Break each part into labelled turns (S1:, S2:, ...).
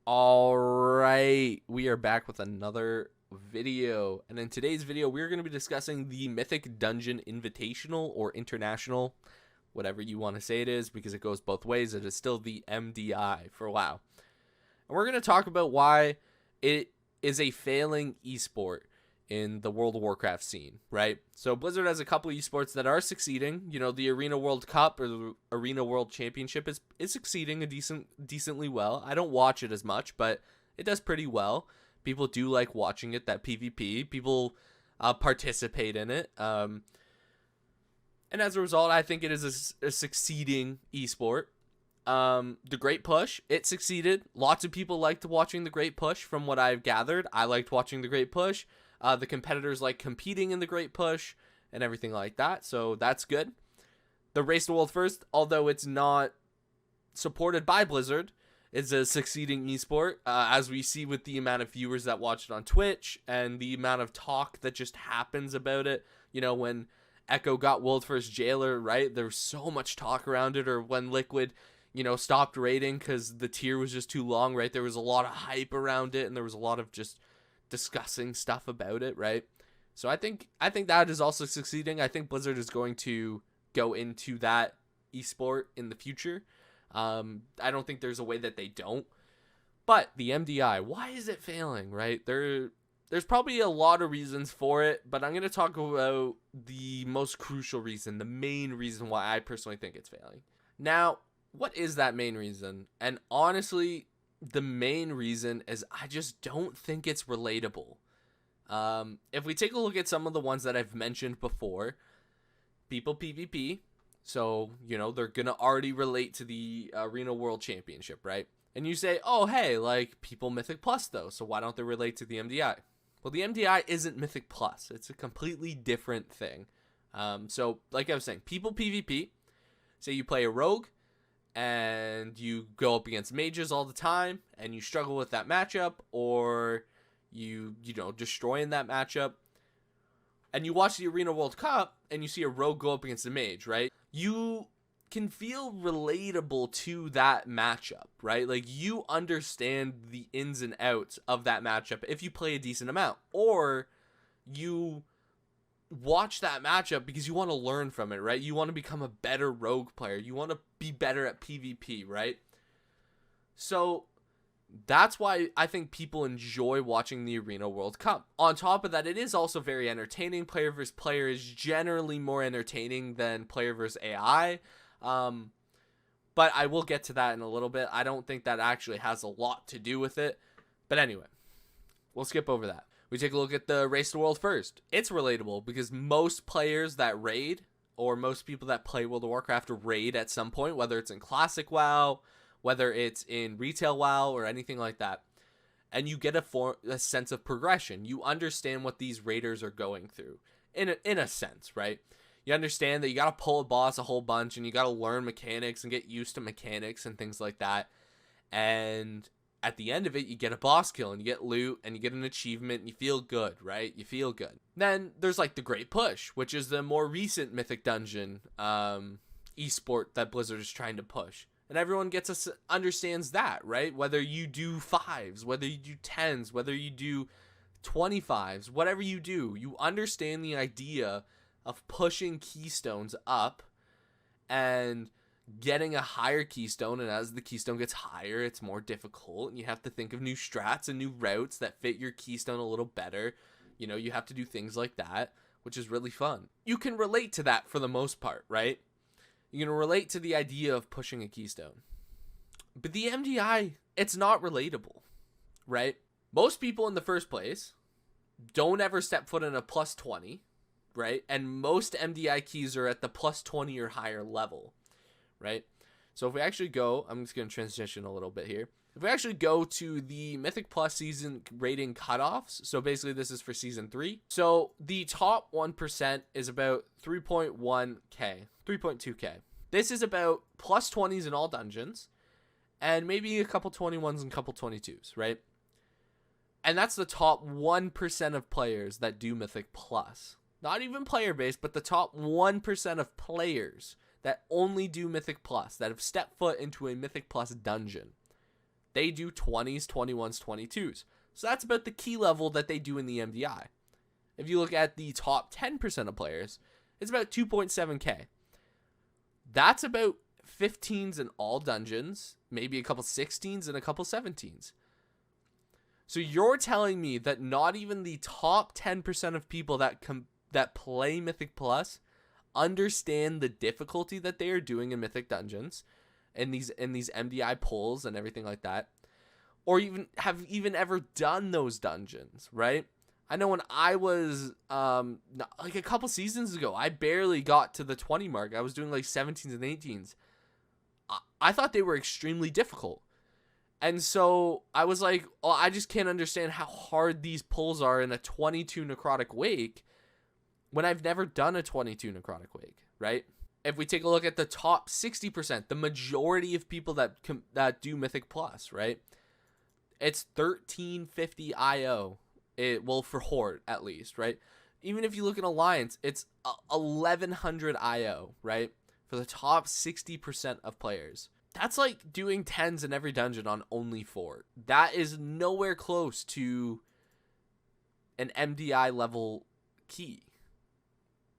S1: All right, we are back with another video, and in today's video we're going to be discussing the Mythic Dungeon Invitational or International, whatever you want to say it is, because it goes both ways. It is still the MDI for WoW, and we're going to talk about why it is a failing esport in the World of Warcraft scene, right? So Blizzard has a couple esports that are succeeding. You know, the Arena World Cup or the Arena World Championship is succeeding decently well. I don't watch it as much, but it does pretty well. People do like watching it, that PvP. People participate in it. And as a result, I think it is a succeeding esport. The Great Push, it succeeded. Lots of people liked watching the Great Push from what I've gathered. I liked watching the Great Push. The competitors like competing in the Great Push and everything like that, so that's good. The Race to World First, although it's not supported by Blizzard, is a succeeding esport, as we see with the amount of viewers that watch it on Twitch and the amount of talk that just happens about it. You know, when Echo got World First Jailer, right, there was so much talk around it, or when Liquid, you know, stopped raiding because the tier was just too long, right? There was a lot of hype around it, and there was a lot of just discussing stuff about it, right? So I think that is also succeeding. I think Blizzard is going to go into that esport in the future. I don't think there's a way that they don't. But the MDI, why is it failing, right? There's probably a lot of reasons for it, but I'm going to talk about the most crucial reason, the main reason why I personally think it's failing. Now, what is that main reason? And honestly, the main reason is I just don't think it's relatable. If we take a look at some of the ones that I've mentioned before, people PvP, so, you know, they're going to already relate to the Arena World Championship, right? And you say, oh, hey, like, people Mythic Plus, though, so why don't they relate to the MDI? Well, the MDI isn't Mythic Plus. It's a completely different thing. So, like I was saying, people PvP, say you play a rogue, and you go up against mages all the time, and you struggle with that matchup, or you know, destroying that matchup, and you watch the Arena World Cup, and you see a rogue go up against a mage, right? You can feel relatable to that matchup, right? Like, you understand the ins and outs of that matchup if you play a decent amount, or you watch that matchup because you want to learn from it, right? You want to become a better rogue player. You want to be better at PvP, right? So that's why I think people enjoy watching the Arena World Cup. On top of that, it is also very entertaining. Player versus player is generally more entertaining than player versus AI. But I will get to that in a little bit. I don't think that actually has a lot to do with it. But anyway, we'll skip over that. We take a look at the Race to World First. It's relatable because most players that raid, or most people that play World of Warcraft, raid at some point, whether it's in Classic WoW, whether it's in Retail WoW, or anything like that. And you get a sense of progression. You understand what these raiders are going through, in a sense, right? You understand that you got to pull a boss a whole bunch, and you got to learn mechanics and get used to mechanics and things like that. And at the end of it, you get a boss kill, and you get loot, and you get an achievement, and you feel good, right? You feel good. Then there's like the Great Push, which is the more recent Mythic Dungeon esport that Blizzard is trying to push. And everyone understands that, right? Whether you do 5s, whether you do 10s, whether you do 25s, whatever you do, you understand the idea of pushing keystones up and getting a higher keystone, and as the keystone gets higher, it's more difficult, and you have to think of new strats and new routes that fit your keystone a little better. You know, you have to do things like that, which is really fun. You can relate to that for the most part, right? You can relate to the idea of pushing a keystone. But the MDI, it's not relatable, right? Most people in the first place don't ever step foot in a plus 20, right? And most MDI keys are at the plus 20 or higher level, right? So if we actually go, I'm just going to transition a little bit here. If we actually go to the Mythic Plus season rating cutoffs, so basically this is for season 3. So the top 1% is about 3.1k, 3.2k. This is about plus 20s in all dungeons, and maybe a couple 21s and a couple 22s, right? And that's the top 1% of players that do Mythic Plus. Not even player base, but the top 1% of players that only do Mythic Plus, that have stepped foot into a Mythic Plus dungeon. They do 20s, 21s, 22s. So that's about the key level that they do in the MDI. If you look at the top 10% of players, it's about 2.7k. That's about 15s in all dungeons, maybe a couple 16s and a couple 17s. So you're telling me that not even the top 10% of people that play Mythic Plus understand the difficulty that they are doing in Mythic Dungeons and these MDI pulls and everything like that, or even have ever done those dungeons, right? I know when I was like a couple seasons ago, I barely got to the 20 mark. I was doing like 17s and 18s. I thought they were extremely difficult. And so I was like, oh, I just can't understand how hard these pulls are in a 22 Necrotic Wake when I've never done a 22 Necrotic Wake, right? If we take a look at the top 60%, the majority of people that do Mythic Plus, right? It's 1350 IO. Well, for Horde at least, right? Even if you look at Alliance, it's 1100 IO, right? For the top 60% of players. That's like doing 10s in every dungeon on only 4. That is nowhere close to an MDI level key.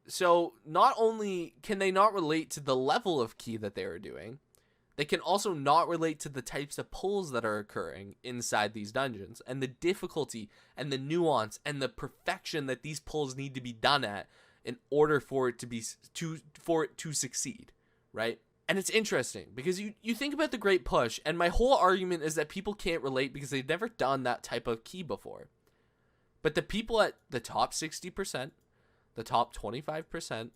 S1: So not only can they not relate to the level of key that they are doing, they can also not relate to the types of pulls that are occurring inside these dungeons and the difficulty and the nuance and the perfection that these pulls need to be done at in order for it to succeed, right? And it's interesting because you think about the Great Push, and my whole argument is that people can't relate because they've never done that type of key before. But the people at the top 60%, the top 25%,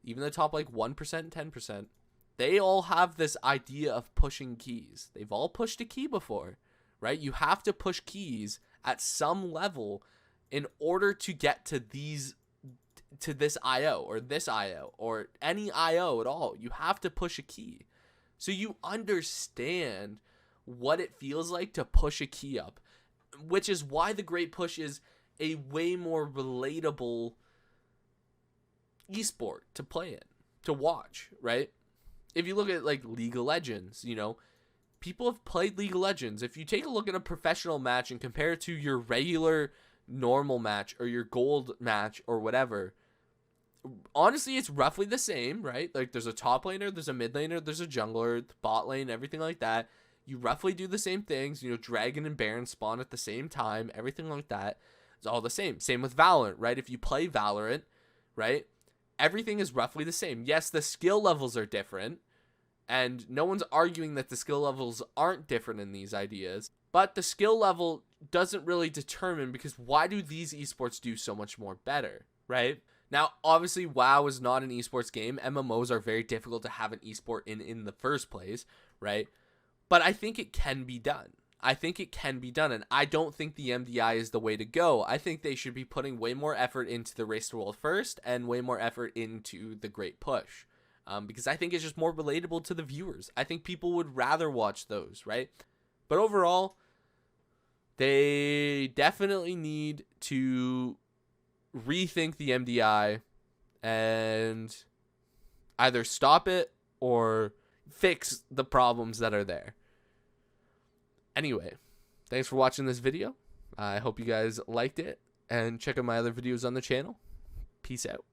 S1: even the top like 1% and 10%, they all have this idea of pushing keys. They've all pushed a key before, right? You have to push keys at some level in order to get to this IO or any IO at all. You have to push a key. So you understand what it feels like to push a key up, which is why the Great Push is a way more relatable esport to play in, to watch, right? If you look at like League of Legends, you know, people have played League of Legends. If you take a look at a professional match and compare it to your regular normal match or your gold match or whatever, honestly, it's roughly the same, right? Like there's a top laner, there's a mid laner, there's a jungler, bot lane, everything like that. You roughly do the same things, you know, Dragon and Baron spawn at the same time, everything like that. It's all the same. Same with Valorant, right? If you play Valorant, right? Everything is roughly the same. Yes, the skill levels are different, and no one's arguing that the skill levels aren't different in these ideas, but the skill level doesn't really determine, because why do these esports do so much more better, right? Now, obviously, WoW is not an esports game. MMOs are very difficult to have an esport in the first place, right? But I think it can be done. And I don't think the MDI is the way to go. I think they should be putting way more effort into the Race to World first and way more effort into the Great Push, because I think it's just more relatable to the viewers. I think people would rather watch those, right? But overall, they definitely need to rethink the MDI and either stop it or fix the problems that are there. Anyway, thanks for watching this video. I hope you guys liked it, and check out my other videos on the channel. Peace out.